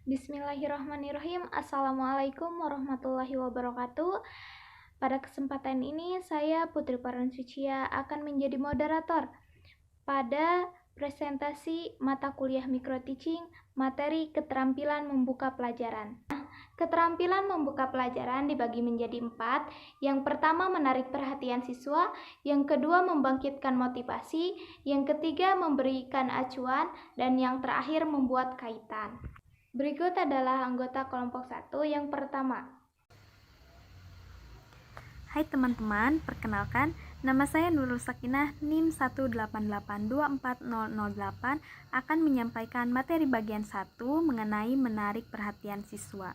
Bismillahirrahmanirrahim. Assalamualaikum warahmatullahi wabarakatuh. Pada kesempatan ini, saya Putri Paransucia akan menjadi moderator pada presentasi mata kuliah Micro Teaching, materi keterampilan membuka pelajaran. Keterampilan membuka pelajaran dibagi menjadi 4. Yang pertama, menarik perhatian siswa. Yang kedua, membangkitkan motivasi. Yang ketiga, memberikan acuan. Dan yang terakhir, membuat kaitan. Berikut adalah anggota kelompok 1 yang pertama. Hai teman-teman, perkenalkan, nama saya Nurul Sakinah, NIM 188240008, akan menyampaikan materi bagian 1 mengenai menarik perhatian siswa.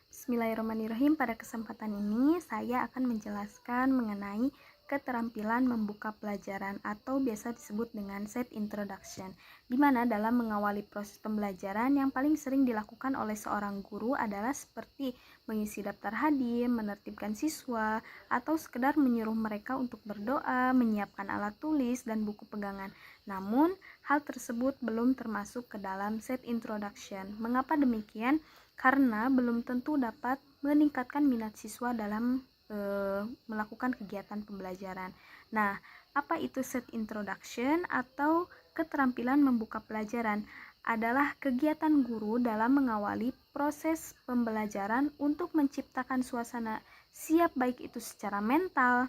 Bismillahirrahmanirrahim. Pada kesempatan ini, saya akan menjelaskan mengenai keterampilan membuka pelajaran atau biasa disebut dengan set introduction, di mana dalam mengawali proses pembelajaran yang paling sering dilakukan oleh seorang guru adalah seperti mengisi daftar hadir, menertibkan siswa, atau sekedar menyuruh mereka untuk berdoa, menyiapkan alat tulis, dan buku pegangan. Namun, hal tersebut belum termasuk ke dalam set introduction. Mengapa demikian? Karena belum tentu dapat meningkatkan minat siswa dalam melakukan kegiatan pembelajaran. Nah, apa itu set introduction atau keterampilan membuka pelajaran? Adalah kegiatan guru dalam mengawali proses pembelajaran untuk menciptakan suasana siap baik itu secara mental,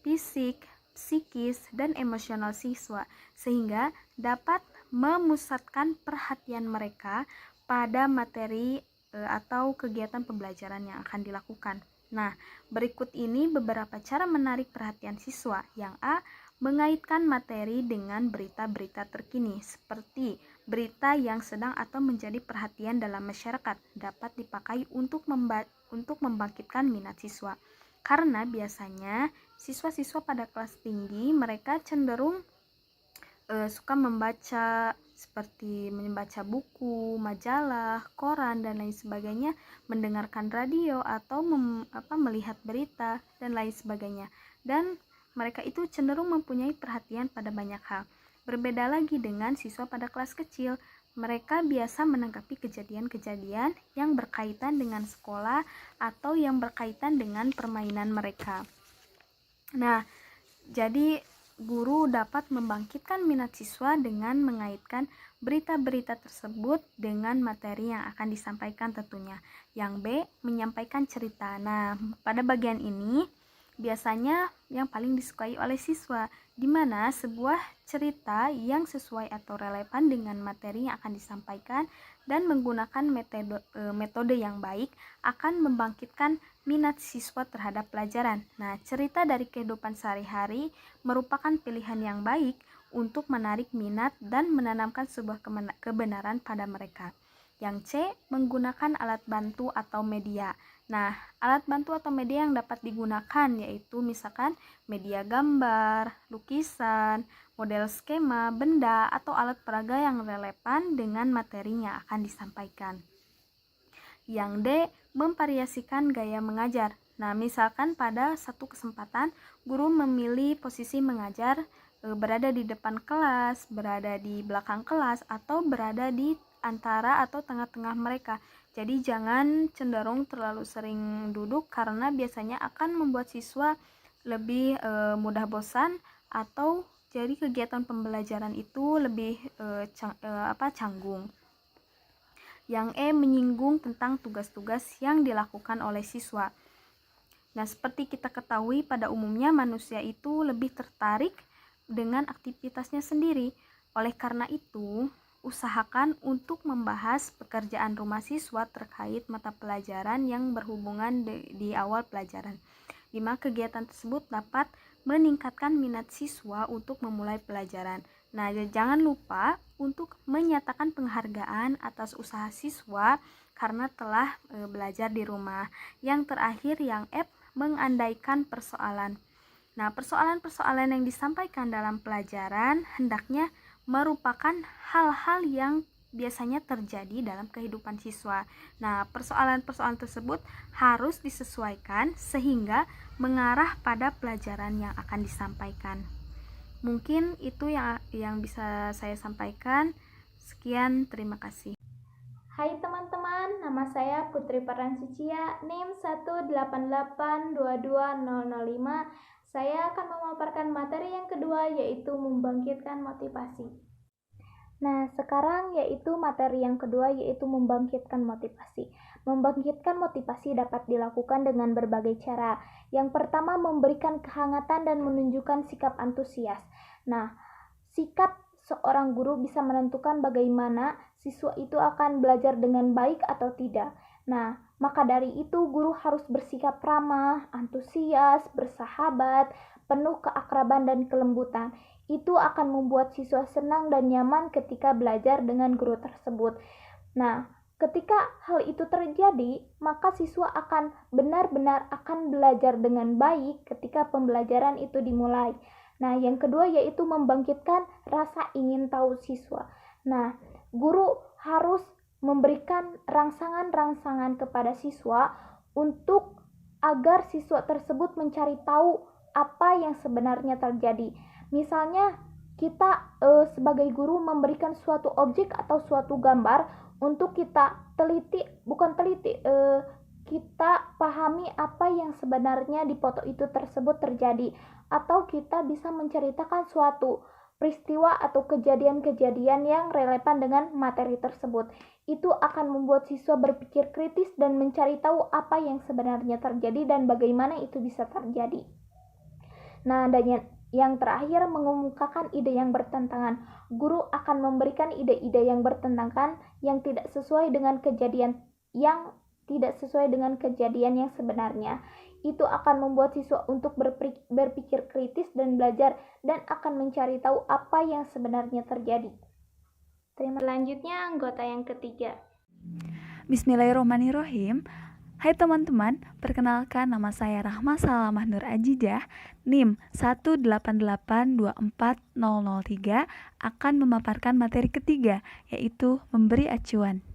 fisik, psikis, dan emosional siswa, sehingga dapat memusatkan perhatian mereka pada materi atau kegiatan pembelajaran yang akan dilakukan. Nah, berikut ini beberapa cara menarik perhatian siswa. Yang A, mengaitkan materi dengan berita-berita terkini, seperti berita yang sedang atau menjadi perhatian dalam masyarakat, dapat dipakai untuk membangkitkan minat siswa. Karena biasanya siswa-siswa pada kelas tinggi mereka cenderung suka membaca, seperti membaca buku, majalah, koran, dan lain sebagainya, mendengarkan radio atau melihat berita dan lain sebagainya. Dan mereka itu cenderung mempunyai perhatian pada banyak hal. Berbeda lagi dengan siswa pada kelas kecil, mereka biasa menanggapi kejadian-kejadian yang berkaitan dengan sekolah atau yang berkaitan dengan permainan mereka. Nah, jadi guru dapat membangkitkan minat siswa dengan mengaitkan berita-berita tersebut dengan materi yang akan disampaikan tentunya. Yang B, menyampaikan cerita. Nah, pada bagian ini biasanya yang paling disukai oleh siswa, di mana sebuah cerita yang sesuai atau relevan dengan materi yang akan disampaikan dan menggunakan metode yang baik akan membangkitkan minat siswa terhadap pelajaran. Nah, cerita dari kehidupan sehari-hari merupakan pilihan yang baik untuk menarik minat dan menanamkan sebuah kebenaran pada mereka. Yang C, menggunakan alat bantu atau media. Nah, alat bantu atau media yang dapat digunakan yaitu misalkan media gambar, lukisan, model skema, benda, atau alat peraga yang relevan dengan materinya akan disampaikan. Yang D, memvariasikan gaya mengajar. Nah, misalkan pada satu kesempatan guru memilih posisi mengajar berada di depan kelas, berada di belakang kelas, atau berada di antara atau tengah-tengah mereka. Jadi jangan cenderung terlalu sering duduk karena biasanya akan membuat siswa lebih mudah bosan atau jadi kegiatan pembelajaran itu lebih canggung. Yang E, menyinggung tentang tugas-tugas yang dilakukan oleh siswa. Nah, seperti kita ketahui pada umumnya manusia itu lebih tertarik dengan aktivitasnya sendiri. Oleh karena itu, usahakan untuk membahas pekerjaan rumah siswa terkait mata pelajaran yang berhubungan di awal pelajaran, di mana kegiatan tersebut dapat meningkatkan minat siswa untuk memulai pelajaran. Nah, jangan lupa untuk menyatakan penghargaan atas usaha siswa karena telah belajar di rumah. Yang terakhir, yang F, mengandaikan persoalan. Nah, persoalan-persoalan yang disampaikan dalam pelajaran hendaknya merupakan hal-hal yang biasanya terjadi dalam kehidupan siswa. Nah, persoalan-persoalan tersebut harus disesuaikan sehingga mengarah pada pelajaran yang akan disampaikan. Mungkin itu yang bisa saya sampaikan. Sekian, terima kasih. Hai teman-teman, nama saya Putri Paransucia, NIM 188220005. Saya akan memaparkan materi yang kedua, yaitu membangkitkan motivasi. Nah, sekarang yaitu materi yang kedua, yaitu membangkitkan motivasi. Membangkitkan motivasi dapat dilakukan dengan berbagai cara. Yang pertama, memberikan kehangatan dan menunjukkan sikap antusias. Nah, sikap seorang guru bisa menentukan bagaimana siswa itu akan belajar dengan baik atau tidak. Nah, maka dari itu guru harus bersikap ramah, antusias, bersahabat, penuh keakraban dan kelembutan. Itu akan membuat siswa senang dan nyaman ketika belajar dengan guru tersebut. Nah, ketika hal itu terjadi, maka siswa akan benar-benar akan belajar dengan baik ketika pembelajaran itu dimulai. Nah, yang kedua yaitu membangkitkan rasa ingin tahu siswa. Nah, guru harus memberikan rangsangan-rangsangan kepada siswa untuk agar siswa tersebut mencari tahu apa yang sebenarnya terjadi. Misalnya, kita sebagai guru memberikan suatu objek atau suatu gambar untuk kita kita pahami apa yang sebenarnya di foto itu tersebut terjadi, atau kita bisa menceritakan suatu peristiwa atau kejadian-kejadian yang relevan dengan materi tersebut. Itu akan membuat siswa berpikir kritis dan mencari tahu apa yang sebenarnya terjadi dan bagaimana itu bisa terjadi. Nah, dan yang terakhir, mengemukakan ide yang bertentangan. Guru akan memberikan ide-ide yang bertentangan yang tidak sesuai dengan kejadian yang sebenarnya. Itu akan membuat siswa untuk berpikir kritis dan belajar dan akan mencari tahu apa yang sebenarnya terjadi. Selanjutnya, anggota yang ketiga. Bismillahirrahmanirrahim. Hai teman-teman, perkenalkan nama saya Rahma Salamah Nur Ajijah, NIM 188240003, akan memaparkan materi ketiga, yaitu memberi acuan.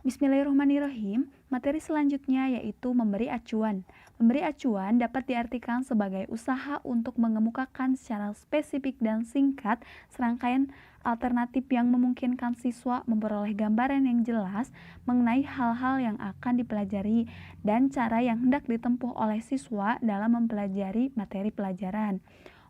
Bismillahirrahmanirrahim. Materi selanjutnya yaitu memberi acuan. Memberi acuan dapat diartikan sebagai usaha untuk mengemukakan secara spesifik dan singkat serangkaian alternatif yang memungkinkan siswa memperoleh gambaran yang jelas mengenai hal-hal yang akan dipelajari dan cara yang hendak ditempuh oleh siswa dalam mempelajari materi pelajaran.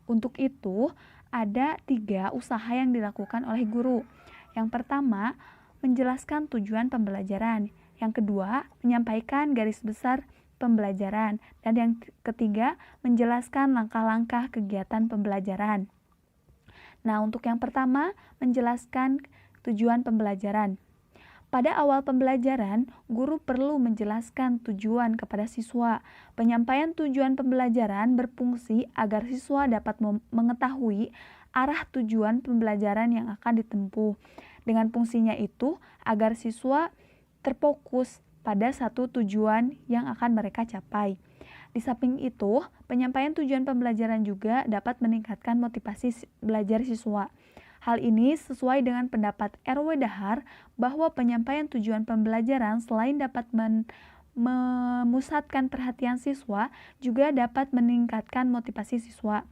Untuk itu, ada 3 usaha yang dilakukan oleh guru. Yang pertama, menjelaskan tujuan pembelajaran. Yang kedua, menyampaikan garis besar pembelajaran. Dan yang ketiga, menjelaskan langkah-langkah kegiatan pembelajaran. Nah, untuk yang pertama, menjelaskan tujuan pembelajaran. Pada awal pembelajaran, guru perlu menjelaskan tujuan kepada siswa. Penyampaian tujuan pembelajaran berfungsi agar siswa dapat mengetahui arah tujuan pembelajaran yang akan ditempuh. Dengan fungsinya itu, agar siswa terfokus pada satu tujuan yang akan mereka capai. Di samping itu, penyampaian tujuan pembelajaran juga dapat meningkatkan motivasi belajar siswa. Hal ini sesuai dengan pendapat R.W. Dahar bahwa penyampaian tujuan pembelajaran selain dapat memusatkan perhatian siswa, juga dapat meningkatkan motivasi siswa.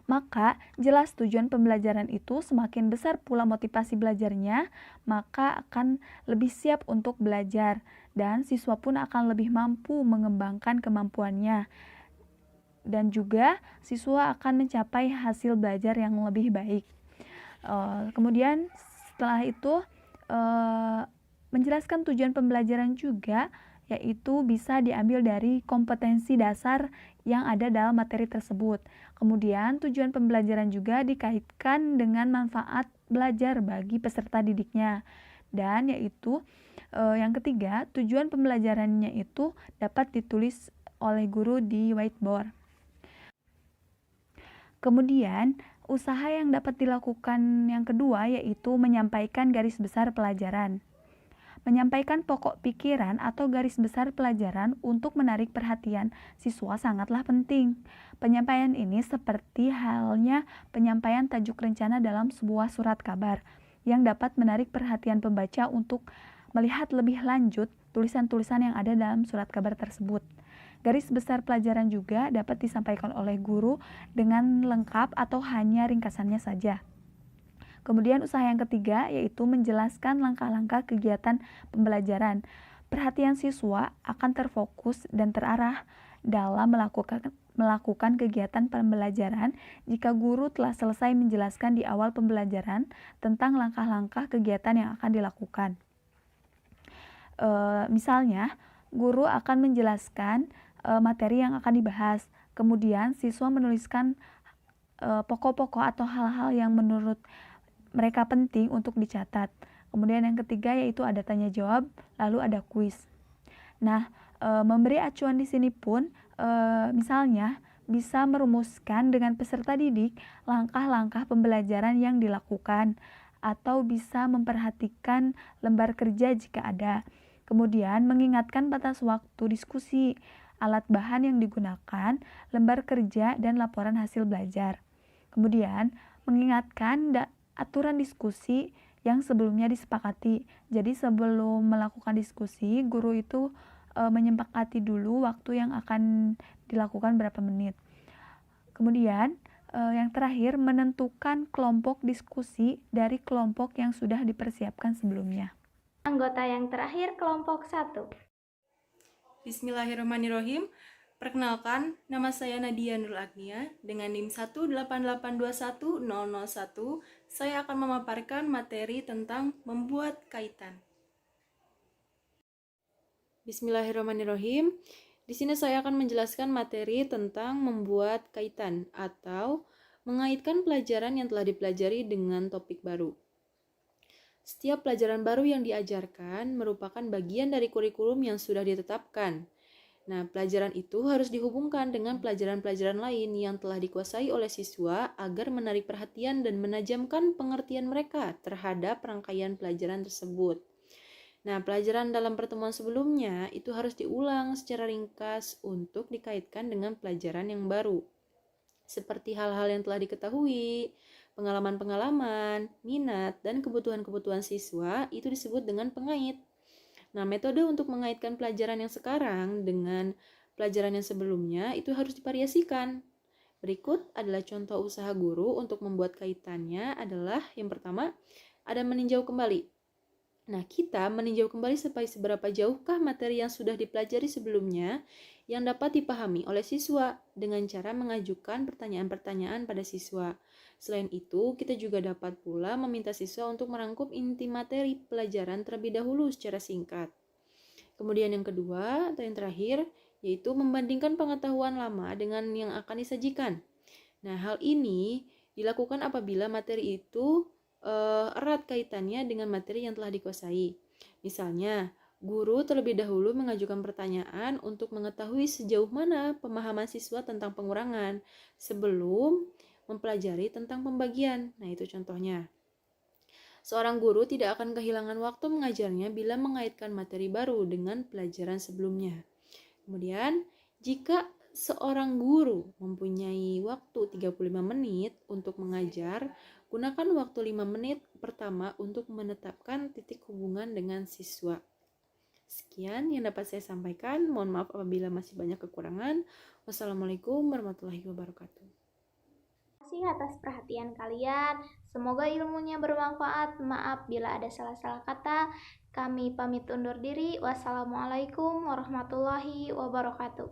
Maka, jelas tujuan pembelajaran itu semakin besar pula motivasi belajarnya, maka akan lebih siap untuk belajar, dan siswa pun akan lebih mampu mengembangkan kemampuannya. Dan juga, siswa akan mencapai hasil belajar yang lebih baik. Kemudian, setelah itu, menjelaskan tujuan pembelajaran juga, yaitu bisa diambil dari kompetensi dasar yang ada dalam materi tersebut. Kemudian tujuan pembelajaran juga dikaitkan dengan manfaat belajar bagi peserta didiknya. Dan yaitu yang ketiga, tujuan pembelajarannya itu dapat ditulis oleh guru di whiteboard. Kemudian, usaha yang dapat dilakukan yang kedua yaitu menyampaikan garis besar pelajaran. Menyampaikan pokok pikiran atau garis besar pelajaran untuk menarik perhatian siswa sangatlah penting. Penyampaian ini seperti halnya penyampaian tajuk rencana dalam sebuah surat kabar yang dapat menarik perhatian pembaca untuk melihat lebih lanjut tulisan-tulisan yang ada dalam surat kabar tersebut. Garis besar pelajaran juga dapat disampaikan oleh guru dengan lengkap atau hanya ringkasannya saja. Kemudian usaha yang ketiga yaitu menjelaskan langkah-langkah kegiatan pembelajaran. Perhatian siswa akan terfokus dan terarah dalam melakukan kegiatan pembelajaran jika guru telah selesai menjelaskan di awal pembelajaran tentang langkah-langkah kegiatan yang akan dilakukan. Misalnya, guru akan menjelaskan materi yang akan dibahas, kemudian siswa menuliskan pokok-pokok atau hal-hal yang menurut mereka penting untuk dicatat. Kemudian yang ketiga yaitu ada tanya jawab, lalu ada kuis. Nah, memberi acuan di sini pun misalnya bisa merumuskan dengan peserta didik langkah-langkah pembelajaran yang dilakukan atau bisa memperhatikan lembar kerja jika ada. Kemudian mengingatkan batas waktu diskusi, alat bahan yang digunakan, lembar kerja, dan laporan hasil belajar. Kemudian mengingatkan aturan diskusi yang sebelumnya disepakati. Jadi sebelum melakukan diskusi, guru itu menyepakati dulu waktu yang akan dilakukan berapa menit. Kemudian yang terakhir menentukan kelompok diskusi dari kelompok yang sudah dipersiapkan sebelumnya. Anggota yang terakhir kelompok 1. Bismillahirrahmanirrahim. Perkenalkan, nama saya Nadia Nurul Agnia dengan NIM 188210001. Saya akan memaparkan materi tentang membuat kaitan. Bismillahirrahmanirrahim. Di sini saya akan menjelaskan materi tentang membuat kaitan atau mengaitkan pelajaran yang telah dipelajari dengan topik baru. Setiap pelajaran baru yang diajarkan merupakan bagian dari kurikulum yang sudah ditetapkan. Nah, pelajaran itu harus dihubungkan dengan pelajaran-pelajaran lain yang telah dikuasai oleh siswa agar menarik perhatian dan menajamkan pengertian mereka terhadap rangkaian pelajaran tersebut. Nah, pelajaran dalam pertemuan sebelumnya itu harus diulang secara ringkas untuk dikaitkan dengan pelajaran yang baru. Seperti hal-hal yang telah diketahui, pengalaman-pengalaman, minat, dan kebutuhan-kebutuhan siswa itu disebut dengan pengait. Nah, metode untuk mengaitkan pelajaran yang sekarang dengan pelajaran yang sebelumnya itu harus divariasikan. Berikut adalah contoh usaha guru untuk membuat kaitannya adalah yang pertama, ada meninjau kembali. Nah, kita meninjau kembali seberapa jauhkah materi yang sudah dipelajari sebelumnya yang dapat dipahami oleh siswa dengan cara mengajukan pertanyaan-pertanyaan pada siswa. Selain itu, kita juga dapat pula meminta siswa untuk merangkum inti materi pelajaran terlebih dahulu secara singkat. Kemudian yang kedua atau yang terakhir, yaitu membandingkan pengetahuan lama dengan yang akan disajikan. Nah, hal ini dilakukan apabila materi itu erat kaitannya dengan materi yang telah dikuasai. Misalnya, guru terlebih dahulu mengajukan pertanyaan untuk mengetahui sejauh mana pemahaman siswa tentang pengurangan sebelum mempelajari tentang pembagian. Nah, itu contohnya. Seorang guru tidak akan kehilangan waktu mengajarnya bila mengaitkan materi baru dengan pelajaran sebelumnya. Kemudian, jika seorang guru mempunyai waktu 35 menit untuk mengajar, gunakan waktu 5 menit pertama untuk menetapkan titik hubungan dengan siswa. Sekian yang dapat saya sampaikan. Mohon maaf apabila masih banyak kekurangan. Wassalamualaikum warahmatullahi wabarakatuh. Terima kasih atas perhatian kalian. Semoga ilmunya bermanfaat. Maaf bila ada salah-salah kata. Kami pamit undur diri. Wassalamualaikum warahmatullahi wabarakatuh.